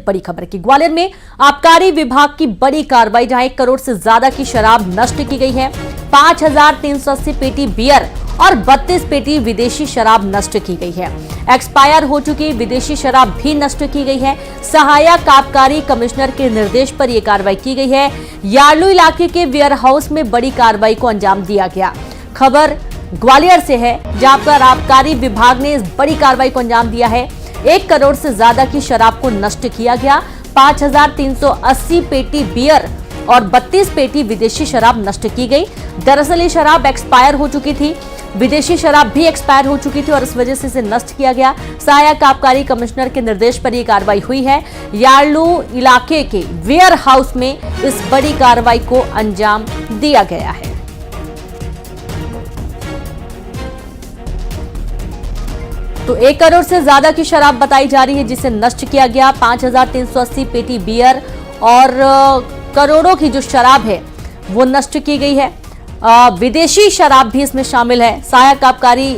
बड़ी खबर की। ग्वालियर में आबकारी विभाग की बड़ी कार्रवाई, जहां 1 करोड़ से ज्यादा की शराब नष्ट की गई है। 5380 पेटी बियर और 32 पेटी विदेशी शराब नष्ट की गई है। एक्सपायर हो चुकी विदेशी शराब भी नष्ट की गई है। सहायक आबकारी कमिश्नर के निर्देश पर यह कार्रवाई की गई है। यार्लू इलाके के वेयर हाउस में बड़ी कार्रवाई को अंजाम दिया गया। खबर ग्वालियर से है, जहां पर आबकारी विभाग ने इस बड़ी कार्रवाई को अंजाम दिया है। 1 करोड़ से ज्यादा की शराब को नष्ट किया गया। 5380 पेटी बियर और 32 पेटी विदेशी शराब नष्ट की गई। दरअसल ये शराब एक्सपायर हो चुकी थी, विदेशी शराब भी एक्सपायर हो चुकी थी और इस वजह से इसे नष्ट किया गया। सहायक आबकारी कमिश्नर के निर्देश पर यह कार्रवाई हुई है। यार्लू इलाके के वेयर हाउस में इस बड़ी कार्रवाई को अंजाम दिया गया है। तो 1 करोड़ से ज्यादा की शराब बताई जा रही है जिसे नष्ट किया गया। 5380 पेटी बियर और करोड़ों की जो शराब है वो नष्ट की गई है। विदेशी शराब भी इसमें शामिल है। सहायक आबकारी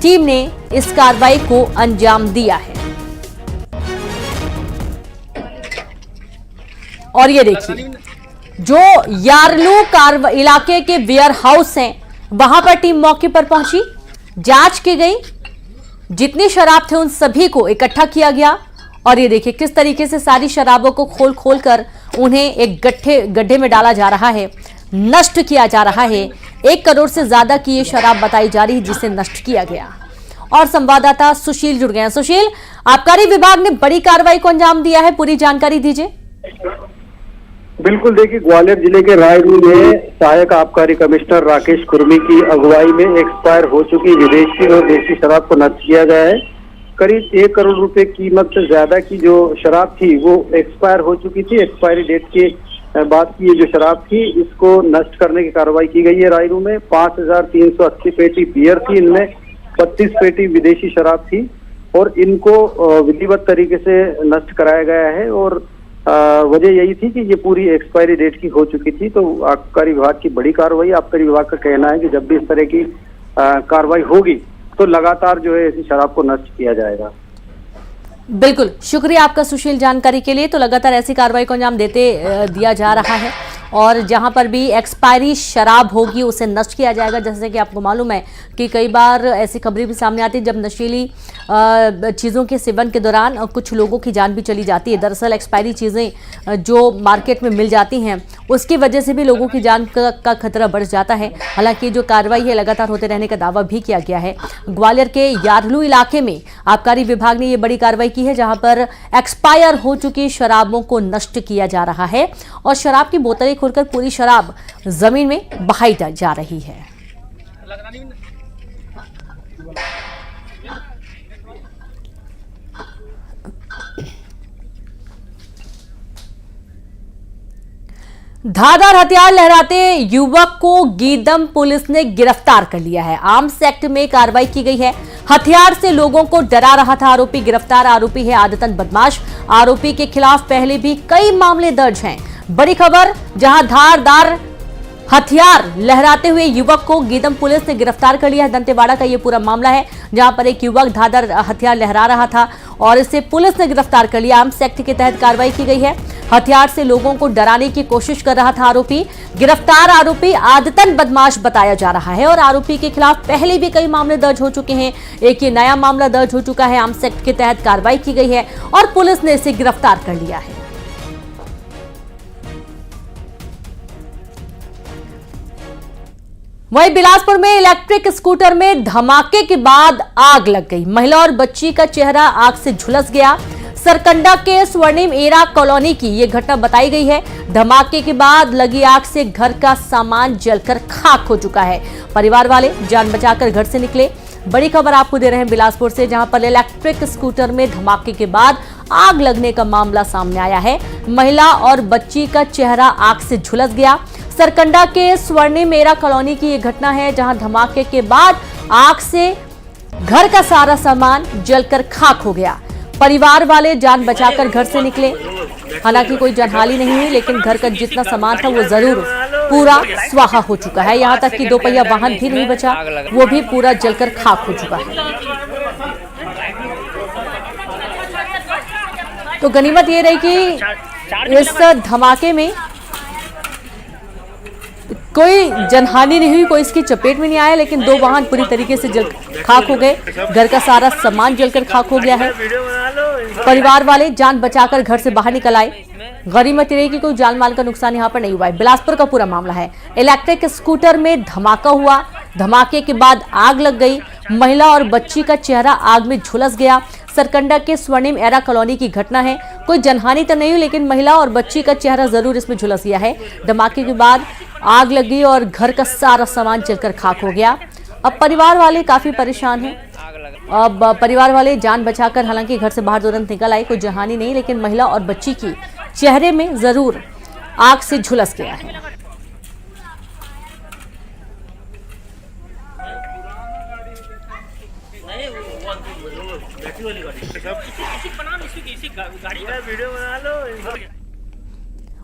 टीम ने इस कार्रवाई को अंजाम दिया है। और ये देखिए, जो यार्लू इलाके के वेयर हाउस हैं, वहां पर टीम मौके पर पहुंची, जांच की गई, जितनी शराब थे उन सभी को इकट्ठा किया गया। और ये देखिए किस तरीके से सारी शराबों को खोल कर उन्हें एक गड्ढे में डाला जा रहा है, नष्ट किया जा रहा है। 1 करोड़ से ज्यादा की ये शराब बताई जा रही है जिसे नष्ट किया गया। और संवाददाता सुशील जुड़ गए हैं। सुशील, आबकारी विभाग ने बड़ी कार्रवाई को अंजाम दिया है, पूरी जानकारी दीजिए। बिल्कुल, देखिए ग्वालियर जिले के रायडू में सहायक आबकारी कमिश्नर राकेश कुर्मी की अगुवाई में एक्सपायर हो चुकी विदेशी और देसी शराब को नष्ट किया गया है। करीब 1 करोड़ रुपए कीमत से ज्यादा की जो शराब थी वो एक्सपायर हो चुकी थी। एक्सपायरी डेट के बाद की ये जो शराब थी इसको नष्ट करने की कार्रवाई की गई है। रायडू में 5380 पेटी बियर थी, इनमें 32 पेटी विदेशी शराब थी और इनको विधिवत तरीके से नष्ट कराया गया है। और वजह यही थी कि ये पूरी एक्सपायरी डेट की हो चुकी थी। तो आबकारी विभाग की बड़ी कार्रवाई। आबकारी विभाग का कहना है कि जब भी इस तरह की कार्रवाई होगी तो लगातार जो है ऐसी शराब को नष्ट किया जाएगा। बिल्कुल, शुक्रिया आपका सुशील जानकारी के लिए। तो लगातार ऐसी कार्रवाई को अंजाम दिया जा रहा है और जहां पर भी एक्सपायरी शराब होगी उसे नष्ट किया जाएगा। जैसे कि आपको मालूम है कि कई बार ऐसी खबरें भी सामने आती है जब नशीली चीज़ों के सेवन के दौरान कुछ लोगों की जान भी चली जाती है। दरअसल एक्सपायरी चीज़ें जो मार्केट में मिल जाती हैं उसकी वजह से भी लोगों की जान का खतरा बढ़ जाता है। हालांकि जो कार्रवाई है लगातार होते रहने का दावा भी किया गया है। ग्वालियर के यार्लू इलाके में आबकारी विभाग ने ये बड़ी कार्रवाई की है, जहां पर एक्सपायर हो चुकी शराबों को नष्ट किया जा रहा है और शराब की बोतलें खोलकर पूरी शराब जमीन में बहाई जा रही है। धारदार हथियार लहराते युवक को गीदम पुलिस ने गिरफ्तार कर लिया है। आर्म्स एक्ट में कार्रवाई की गई है। हथियार से लोगों को डरा रहा था आरोपी। गिरफ्तार आरोपी है आदतन बदमाश। आरोपी के खिलाफ पहले भी कई मामले दर्ज हैं। बड़ी खबर, जहां धारदार हथियार लहराते हुए युवक को गीदम पुलिस ने गिरफ्तार कर लिया है। दंतेवाड़ा का यह पूरा मामला है, जहां पर एक युवक धारदार हथियार लहरा रहा था और इसे पुलिस ने गिरफ्तार कर लिया। आर्म्स एक्ट के तहत कार्रवाई की गई है। हथियार से लोगों को डराने की कोशिश कर रहा था आरोपी। गिरफ्तार आरोपी आदतन बदमाश बताया जा रहा है और आरोपी के खिलाफ पहले भी कई मामले दर्ज हो चुके हैं। एक ये नया मामला दर्ज हो चुका है। आर्म्स एक्ट के तहत कार्रवाई की गई है और पुलिस ने इसे गिरफ्तार कर लिया है। वहीं बिलासपुर में इलेक्ट्रिक स्कूटर में धमाके के बाद आग लग गई। महिला और बच्ची का चेहरा आग से झुलस गया। सरकंडा के स्वर्णिम एरा कॉलोनी की यह घटना बताई गई है। धमाके के बाद लगी आग से घर का सामान जलकर खाक हो चुका है। परिवार वाले जान बचाकर घर से निकले। बड़ी खबर आपको दे रहे हैं बिलासपुर से, जहां पर इलेक्ट्रिक स्कूटर में धमाके के बाद आग लगने का मामला सामने आया है। महिला और बच्ची का चेहरा आग से झुलस गया। सरकंडा के स्वर्णिम एरा कॉलोनी की यह घटना है, जहां धमाके के बाद आग से घर का सारा सामान जलकर खाक हो गया। परिवार वाले जान बचाकर घर से निकले। हालांकि कोई जानहानि नहीं हुई, लेकिन घर का जितना सामान था वो जरूर पूरा स्वाहा हो चुका है। यहां तक कि 2 पहिया वाहन भी नहीं बचा, वो भी पूरा जलकर खाक हो चुका है। तो गनीमत ये रही कि इस धमाके में कोई जनहानि नहीं हुई, कोई इसकी चपेट में नहीं आया, लेकिन 2 वाहन पूरी तरीके से जल खाक हो गए। घर का सारा सामान जलकर खाक हो गया है। परिवार वाले जान बचाकर घर से बाहर निकल आए। गनीमत रही कि कोई जान माल का नुकसान यहाँ पर नहीं हुआ है। बिलासपुर का पूरा मामला है। इलेक्ट्रिक स्कूटर में धमाका हुआ, धमाके के बाद आग लग गई। महिला और बच्ची का चेहरा आग में झुलस गया। सरकंडा के स्वर्णिम एरा कॉलोनी की घटना है। कोई जनहानि तो नहीं हुई, लेकिन महिला और बच्ची का चेहरा जरूर इसमें झुलस गया है। धमाके के बाद आग लगी और घर का सारा सामान जलकर खाक हो गया। अब परिवार वाले काफी परेशान हैं। अब परिवार वाले जान बचाकर हालांकि घर से बाहर तुरंत निकल आए। कोई जनहानि नहीं, लेकिन महिला और बच्ची की चेहरे में जरूर आग से झुलस गया है।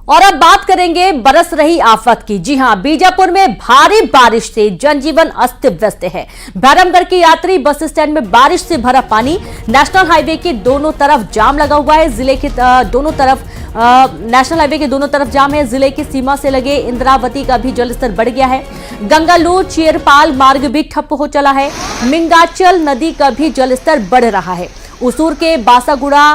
और अब बात करेंगे बरस रही आफत की। जी हां, बीजापुर में भारी बारिश से जनजीवन अस्त व्यस्त है। भैरमगढ़ की यात्री बस स्टैंड में बारिश से भरा पानी। नेशनल हाईवे के दोनों तरफ जाम लगा हुआ है। जिले के दोनों तरफ नेशनल हाईवे के दोनों तरफ जाम है। जिले की सीमा से लगे इंद्रावती का भी जलस्तर बढ़ गया है। गंगालूर चेरपाल मार्ग भी ठप हो चला है। मिंगाचल नदी का भी जलस्तर बढ़ रहा है। उसूर के बासागुड़ा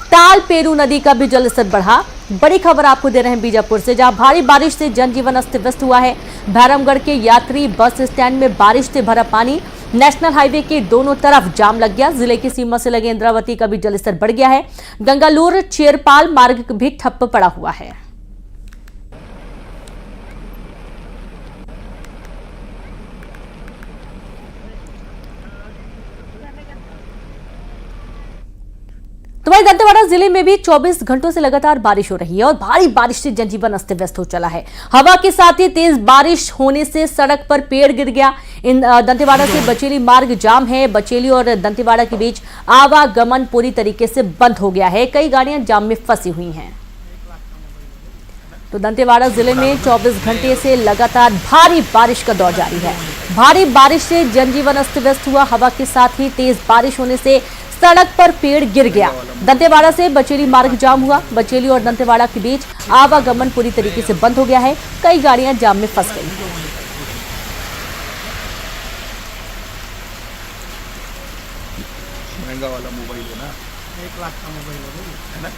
ताल पेरू नदी का भी जलस्तर बढ़ा। बड़ी खबर आपको दे रहे हैं बीजापुर से, जहां भारी बारिश से जनजीवन अस्त व्यस्त हुआ है। भैरमगढ़ के यात्री बस स्टैंड में बारिश से भरा पानी। नेशनल हाईवे के दोनों तरफ जाम लग गया। जिले की सीमा से लगे इंद्रावती का भी जलस्तर बढ़ गया है। गंगालूर चेरपाल मार्ग भी ठप्प पड़ा हुआ है। तो वहीं दंतेवाड़ा जिले में भी 24 घंटों से लगातार बारिश हो रही है और भारी बारिश से जनजीवन अस्त व्यस्त हो चला है। हवा के साथ ही तेज बारिश होने से सड़क पर पेड़ गिर गया। दंतेवाड़ा से बचेली मार्ग जाम है। बचेली और दंतेवाड़ा के बीच आवागमन पूरी तरीके से बंद हो गया है। कई गाड़ियां जाम में फंसी हुई हैं। तो दंतेवाड़ा जिले में 24 घंटे से लगातार भारी बारिश का दौर जारी है। भारी बारिश से जनजीवन अस्त व्यस्त हुआ। हवा के साथ ही तेज बारिश होने से सड़क पर पेड़ गिर गया। दंतेवाड़ा से बचेली मार्ग जाम हुआ। बचेली और दंतेवाड़ा के बीच आवागमन पूरी तरीके से बंद हो गया है। कई गाड़ियां जाम में फंस गई। महंगा वाला मोबाइल है ना, 1 लाख का मोबाइल है ना।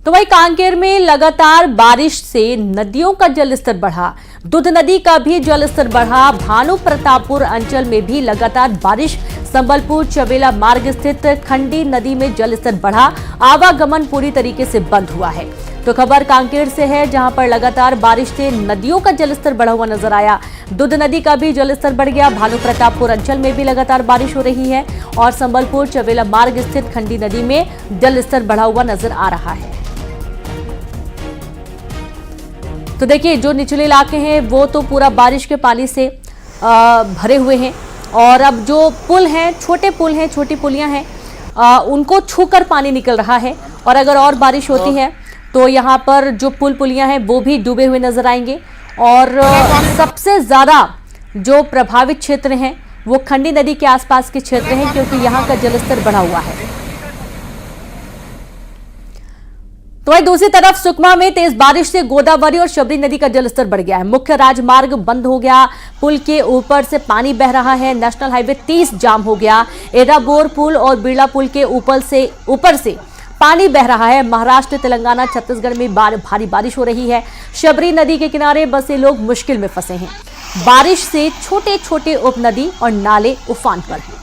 तो वही कांकेर में लगातार बारिश से नदियों का जलस्तर बढ़ा। दूध नदी का भी जलस्तर बढ़ा। भानु प्रतापपुर अंचल में भी लगातार बारिश। संबलपुर चवेला मार्ग स्थित खंडी नदी में जलस्तर बढ़ा। आवागमन पूरी तरीके से बंद हुआ है। तो खबर कांकेर से है, जहां पर लगातार बारिश से नदियों का जलस्तर बढ़ा हुआ नजर आया। दूध नदी का भी जलस्तर बढ़ गया। भानु प्रतापपुर अंचल में भी लगातार बारिश हो रही है और संबलपुर चवेला मार्ग स्थित खंडी नदी में जलस्तर बढ़ा हुआ नजर आ रहा है। तो देखिए, जो निचले इलाके हैं वो तो पूरा बारिश के पानी से भरे हुए हैं और अब जो पुल हैं, छोटे पुल हैं, छोटी पुलियां हैं, उनको छूकर पानी निकल रहा है। और अगर और बारिश होती है तो यहाँ पर जो पुल पुलियां हैं वो भी डूबे हुए नजर आएंगे। और सबसे ज़्यादा जो प्रभावित क्षेत्र हैं वो खंडी नदी के आसपास के क्षेत्र हैं, क्योंकि यहाँ का जलस्तर बढ़ा हुआ है। तो वहीं दूसरी तरफ सुकमा में तेज बारिश से गोदावरी और शबरी नदी का जलस्तर बढ़ गया है। मुख्य राजमार्ग बंद हो गया। पुल के ऊपर से पानी बह रहा है। नेशनल हाईवे 30 जाम हो गया। एराबोर पुल और बिरला पुल के ऊपर से पानी बह रहा है। महाराष्ट्र, तेलंगाना, छत्तीसगढ़ में भारी बारिश हो रही है। शबरी नदी के किनारे बसे लोग मुश्किल में फंसे हैं। बारिश से छोटे छोटे उपनदी और नाले उफान पर हैं।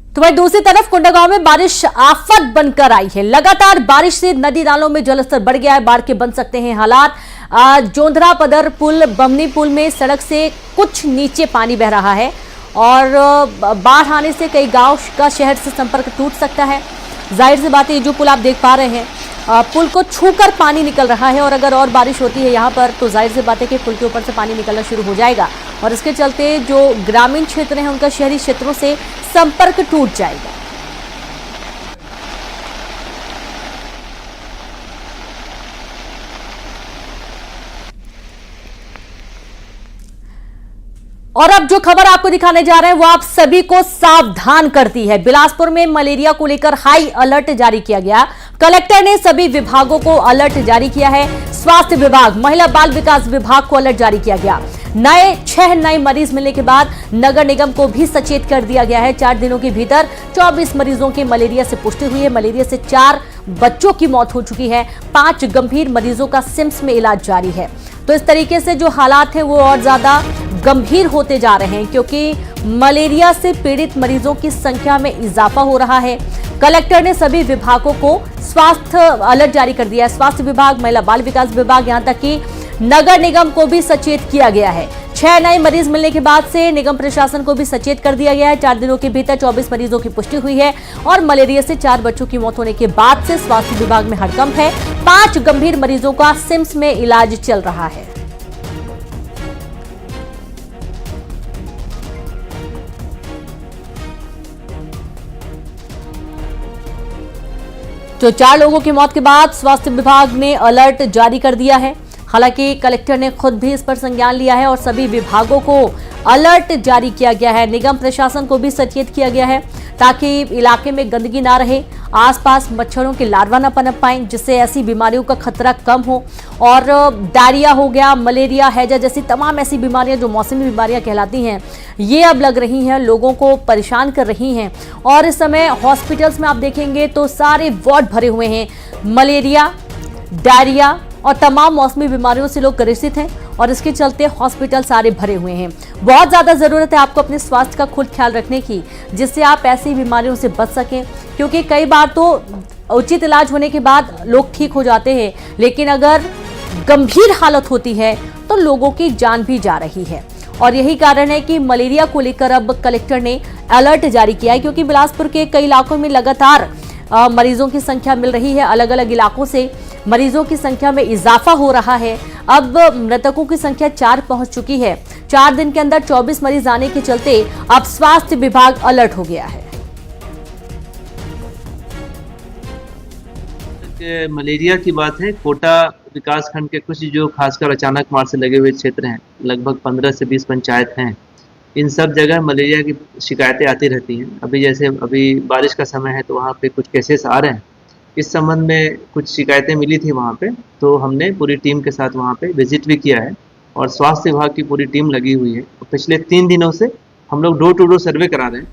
तो वहीं दूसरी तरफ कोंडागांव में बारिश आफत बनकर आई है। लगातार बारिश से नदी नालों में जलस्तर बढ़ गया है। बाढ़ के बन सकते हैं हालात। जोंधरा पदर पुल, बमनी पुल में सड़क से कुछ नीचे पानी बह रहा है और बाढ़ आने से कई गांव का शहर से संपर्क टूट सकता है। जाहिर सी बात है, जो पुल आप देख पा रहे हैं, पुल को छूकर पानी निकल रहा है और अगर और बारिश होती है यहाँ पर तो जाहिर सी बात है कि पुल के ऊपर से पानी निकलना शुरू हो जाएगा और इसके चलते जो ग्रामीण क्षेत्र हैं उनका शहरी क्षेत्रों से संपर्क टूट जाएगा। और अब जो खबर आपको दिखाने जा रहे हैं वो आप सभी को सावधान करती है। बिलासपुर में मलेरिया को लेकर हाई अलर्ट जारी किया गया। कलेक्टर ने सभी विभागों को अलर्ट जारी किया है। स्वास्थ्य विभाग, महिला बाल विकास विभाग को अलर्ट जारी किया गया। 6 नए मरीज मिलने के बाद नगर निगम को भी सचेत कर दिया गया है। 4 दिनों के भीतर 24 मरीजों की मलेरिया से पुष्टि हुई है। मलेरिया से 4 बच्चों की मौत हो चुकी है। 5 गंभीर मरीजों का सिम्स में इलाज जारी है। तो इस तरीके से जो हालात है वो और ज्यादा गंभीर होते जा रहे हैं, क्योंकि मलेरिया से पीड़ित मरीजों की संख्या में इजाफा हो रहा है। कलेक्टर ने सभी विभागों को स्वास्थ्य अलर्ट जारी कर दिया है। स्वास्थ्य विभाग, महिला बाल विकास विभाग, यहां तक कि नगर निगम को भी सचेत किया गया है। 6 नए मरीज मिलने के बाद से निगम प्रशासन को भी सचेत कर दिया गया है। 4 दिनों के भीतर 24 मरीजों की पुष्टि हुई है और मलेरिया से 4 बच्चों की मौत होने के बाद से स्वास्थ्य विभाग में हड़कंप है। 5 गंभीर मरीजों का सिम्स में इलाज चल रहा है। तो 4 लोगों की मौत के बाद स्वास्थ्य विभाग ने अलर्ट जारी कर दिया है। हालांकि कलेक्टर ने खुद भी इस पर संज्ञान लिया है और सभी विभागों को अलर्ट जारी किया गया है। निगम प्रशासन को भी सचेत किया गया है ताकि इलाके में गंदगी ना रहे, आसपास मच्छरों के लार्वा ना पनप पाएं, जिससे ऐसी बीमारियों का खतरा कम हो। और डायरिया हो गया, मलेरिया, हैजा जैसी तमाम ऐसी बीमारियां जो मौसमी बीमारियां कहलाती हैं, ये अब लग रही हैं, लोगों को परेशान कर रही हैं। और इस समय हॉस्पिटल्स में आप देखेंगे तो सारे वार्ड भरे हुए हैं। मलेरिया, डायरिया और तमाम मौसमी बीमारियों से लोग ग्रसित हैं और इसके चलते हॉस्पिटल सारे भरे हुए हैं। बहुत ज़्यादा ज़रूरत है आपको अपने स्वास्थ्य का खुद ख्याल रखने की, जिससे आप ऐसी बीमारियों से बच सकें, क्योंकि कई बार तो उचित इलाज होने के बाद लोग ठीक हो जाते हैं, लेकिन अगर गंभीर हालत होती है तो लोगों की जान भी जा रही है। और यही कारण है कि मलेरिया को लेकर अब कलेक्टर ने अलर्ट जारी किया है, क्योंकि बिलासपुर के कई इलाकों में लगातार मरीजों की संख्या मिल रही है। अलग अलग इलाकों से मरीजों की संख्या में इजाफा हो रहा है। अब मृतकों की संख्या 4 पहुंच चुकी है। 4 दिन के अंदर 24 मरीज आने के चलते अब स्वास्थ्य विभाग अलर्ट हो गया है। मलेरिया की बात है, कोटा विकास खंड के कुछ जो खासकर अचानक मार से लगे हुए क्षेत्र हैं, लगभग 15 से 20 पंचायत हैं, इन सब जगह मलेरिया की शिकायतें आती रहती हैं। अभी बारिश का समय है तो वहाँ पे कुछ केसेस आ रहे हैं। इस संबंध में कुछ शिकायतें मिली थी वहाँ पे, तो हमने पूरी टीम के साथ वहाँ पे विजिट भी किया है और स्वास्थ्य विभाग की पूरी टीम लगी हुई है। पिछले 3 दिनों से हम लोग डोर टू डोर सर्वे करा रहे हैं।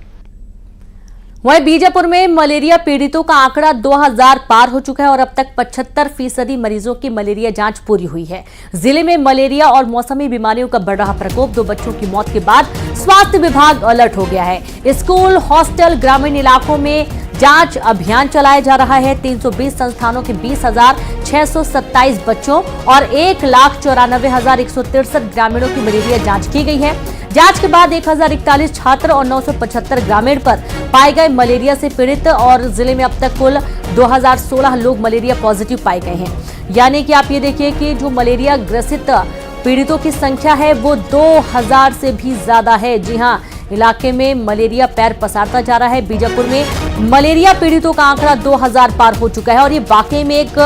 वहीं बीजापुर में मलेरिया पीड़ितों का आंकड़ा 2000 पार हो चुका है और अब तक 75% मरीजों की मलेरिया जांच पूरी हुई है। जिले में मलेरिया और मौसमी बीमारियों का बढ़ रहा प्रकोप, 2 बच्चों की मौत के बाद स्वास्थ्य विभाग अलर्ट हो गया है। स्कूल, हॉस्टल, ग्रामीण इलाकों में जांच अभियान चलाया जा रहा है। 320 संस्थानों के 20,627 बच्चों और 1,94,163 ग्रामीणों की मलेरिया जांच की गई है। जांच के बाद 1041 छात्र और 975 ग्रामीण पर पाए गए मलेरिया से पीड़ित, और जिले में अब तक कुल 2016 लोग मलेरिया पॉजिटिव पाए गए हैं। यानी कि आप ये देखिए कि जो मलेरिया ग्रसित पीड़ितों की संख्या है वो 2000 से भी ज्यादा है। जी हाँ, इलाके में मलेरिया पैर पसारता जा रहा है। बीजापुर में मलेरिया पीड़ितों का आंकड़ा 2000 पार हो चुका है और ये वाकई में एक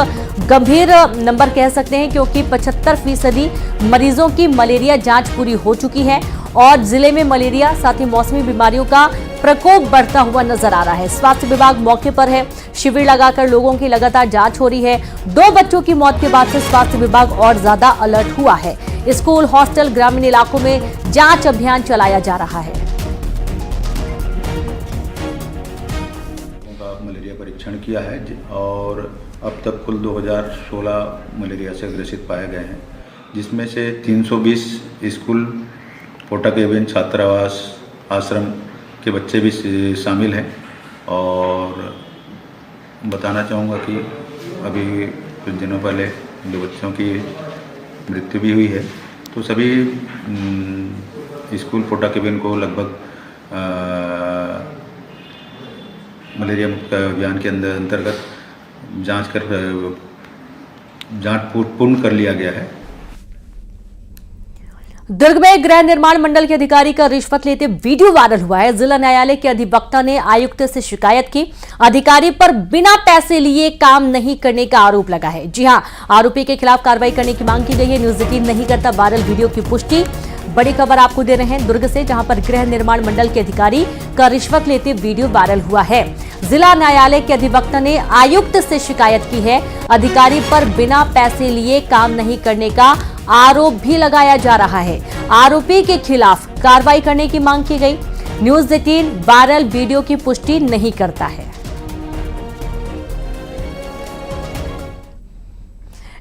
गंभीर नंबर कह सकते हैं, क्योंकि 75% मरीजों की मलेरिया जांच पूरी हो चुकी है और जिले में मलेरिया साथ ही मौसमी बीमारियों का प्रकोप बढ़ता हुआ नजर आ रहा है। स्वास्थ्य विभाग मौके पर है, शिविर लगाकर लोगों की लगातार जांच हो रही है। 2 बच्चों की मौत के बाद से स्वास्थ्य विभाग और ज्यादा अलर्ट हुआ है। स्कूल, हॉस्टल, ग्रामीण इलाकों में जांच अभियान चलाया जा रहा है। मलेरिया परीक्षण किया है और अब तक कुल 2016 मलेरिया से ग्रसित पाए गए हैं, जिसमें से 320 स्कूल, कोटा केबिन, छात्रावास, आश्रम के बच्चे भी शामिल हैं। और बताना चाहूँगा कि अभी कुछ दिनों पहले 2 बच्चों की मृत्यु भी हुई है। तो सभी स्कूल, कोटा केबिन को लगभग मलेरिया मुक्त अभियान के अंतर्गत जांच पूर्ण कर लिया गया है। दुर्ग में गृह निर्माण मंडल के अधिकारी का रिश्वत लेते वीडियो वायरल हुआ है। जिला न्यायालय के अधिवक्ता ने आयुक्त से शिकायत की। अधिकारी पर बिना पैसे लिए काम नहीं करने का आरोप लगा है। जी हां, आरोपी के खिलाफ कार्रवाई करने की मांग की गई है। न्यूज 18 नहीं करता वायरल वीडियो की पुष्टि बड़ी खबर आपको दे रहे हैं दुर्ग से, जहां पर गृह निर्माण मंडल के अधिकारी का रिश्वत लेते वीडियो वायरल हुआ है। जिला न्यायालय के अधिवक्ता ने आयुक्त से शिकायत की है। अधिकारी पर बिना पैसे लिए काम नहीं करने का आरोप भी लगाया जा रहा है। आरोपी के खिलाफ कार्रवाई करने की मांग की गई। न्यूज़ 18 वायरल वीडियो की पुष्टि नहीं करता है।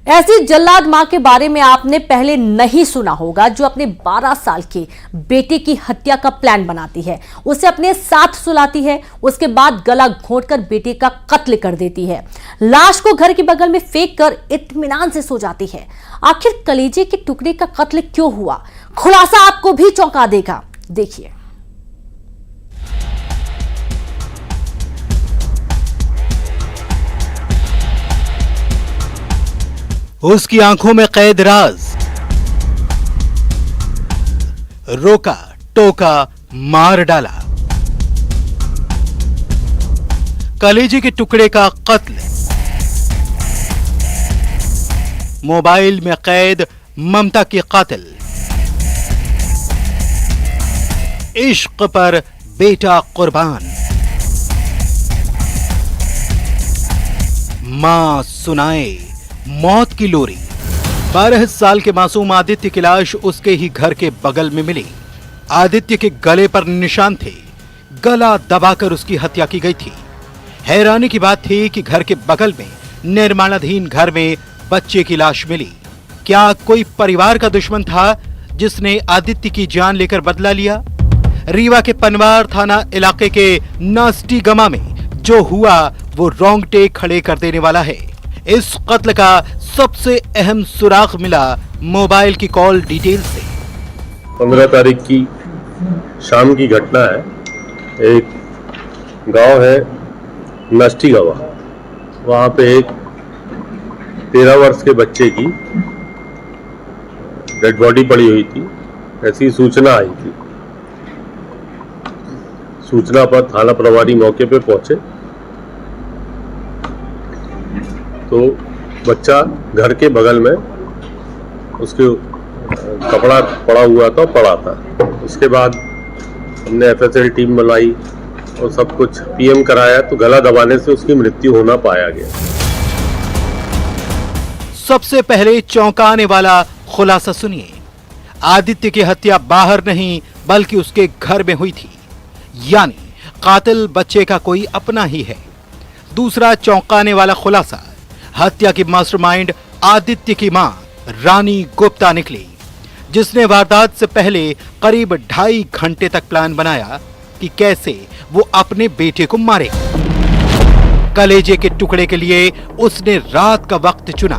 ऐसी जल्लाद मां के बारे में आपने पहले नहीं सुना होगा, जो अपने 12 साल के बेटे की हत्या का प्लान बनाती है, उसे अपने साथ सुलाती है, उसके बाद गला घोंटकर बेटे का कत्ल कर देती है, लाश को घर के बगल में फेंक कर इत्मीनान से सो जाती है। आखिर कलेजे के टुकड़े का कत्ल क्यों हुआ? खुलासा आपको भी चौंका देगा, देखिए। उसकी आंखों में कैद राज, रोका टोका मार डाला, कलेजे के टुकड़े का कत्ल, मोबाइल में कैद ममता की कातिल, इश्क पर बेटा कुर्बान, मां सुनाए मौत की लोरी। 12 साल के मासूम आदित्य की लाश उसके ही घर के बगल में मिली। आदित्य के गले पर निशान थे, गला दबाकर उसकी हत्या की गई थी। हैरानी की बात थी कि घर के बगल में निर्माणाधीन घर में बच्चे की लाश मिली। क्या कोई परिवार का दुश्मन था जिसने आदित्य की जान लेकर बदला लिया? रीवा के पनवार थाना इलाके के नास्टी गमा में जो हुआ वो रोंगटे खड़े कर देने वाला है। इस कत्ल का सबसे अहम सुराग मिला मोबाइल की कॉल डिटेल से। 15 तारीख की शाम की घटना है। एक गांव है नष्टी गवा, वहाँ पे एक 13 वर्ष के बच्चे की डेड बॉडी पड़ी हुई थी। ऐसी सूचना आई थी। सूचना पर थाना प्रभारी मौके पे पहुंचे तो बच्चा घर के बगल में उसके कपड़ा पड़ा हुआ था, पड़ा था। उसके बाद हमने एफएसएल टीम बुलाई और सब कुछ पीएम कराया तो गला दबाने से उसकी मृत्यु होना पाया गया। सबसे पहले चौंकाने वाला खुलासा सुनिए। आदित्य की हत्या बाहर नहीं बल्कि उसके घर में हुई थी, यानी कातिल बच्चे का कोई अपना ही है। दूसरा चौंकाने वाला खुलासा, हत्या की मास्टरमाइंड आदित्य की मां रानी गुप्ता निकली, जिसने वारदात से पहले करीब 2.5 घंटे तक प्लान बनाया कि कैसे वो अपने बेटे को मारे। कलेजे के टुकड़े के लिए उसने रात का वक्त चुना।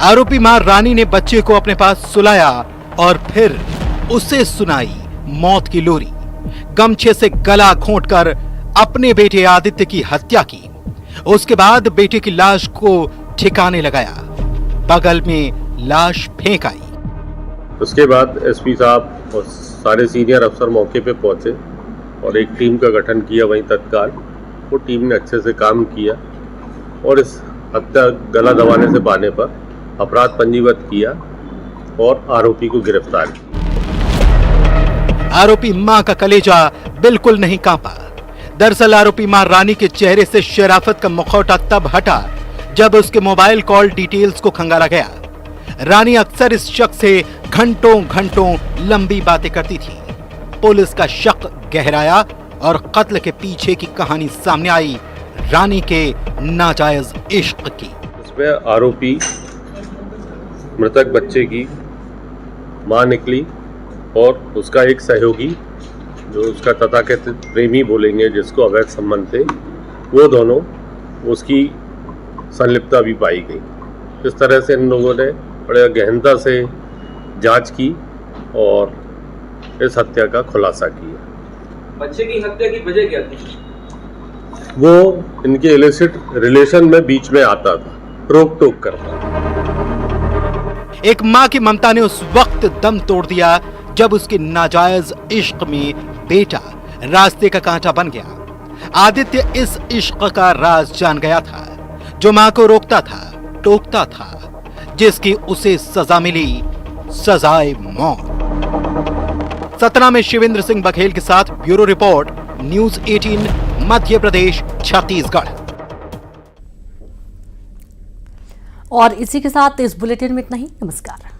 आरोपी मां रानी ने बच्चे को अपने पास सुलाया और फिर उसे सुनाई मौत की लोरी। गमछे से गला घोंटकर अपने बेटे आदित्य की हत्या की। उसके बाद बेटे की लाश को ठिकाने लगाया, बगल में लाश फेंक आई। उसके बाद एसपी साहब और सारे सीनियर अफसर मौके पे पहुंचे और एक टीम का गठन किया वहीं तत्काल। वो टीम ने अच्छे से काम किया और इस हत्या गला दबाने से पाने पर अपराध पंजीबद्ध किया और आरोपी को गिरफ्तार किया। आरोपी मां का कलेजा बिल्कुल नहीं कांपा। दरअसल आरोपी मां रानी के चेहरे से शराफत का मुखौटा तब हटा जब उसके मोबाइल कॉल डिटेल्स को खंगाला गया। रानी अक्सर इस शख्स से घंटों घंटों लंबी बातें करती थी। पुलिस का शक गहराया और कत्ल के पीछे की कहानी सामने आई, रानी के नाजायज इश्क की। इसमें आरोपी मृतक बच्चे की मां निकली और उसका एक सहयोगी जो उसका तथाकथित प्रेमी बोलेंगे, जिसको अवैध संबंध थे, वो दोनों उसकी संलिप्तता भी पाई गई। इस तरह से इन लोगों ने बड़े गहनता से जांच की और इस हत्या का खुलासा किया। बच्चे की हत्या की वजह क्या थी? वो इनके इलिसिट रिलेशन में बीच में आता था, रोक टोक करता था। एक मां की ममता ने उस वक्त दम तोड़ दिया जब उसके नाजायज इश्क में बेटा रास्ते का कांटा बन गया। आदित्य इस इश्क का राज जान गया था, जो मां को रोकता था, टोकता था, जिसकी उसे सजा मिली सजाए मौत। सतना में शिवेंद्र सिंह बघेल के साथ bureau report, news 18 Madhya Pradesh Chhattisgarh. और इसी के साथ इस बुलेटिन में इतना ही। नमस्कार।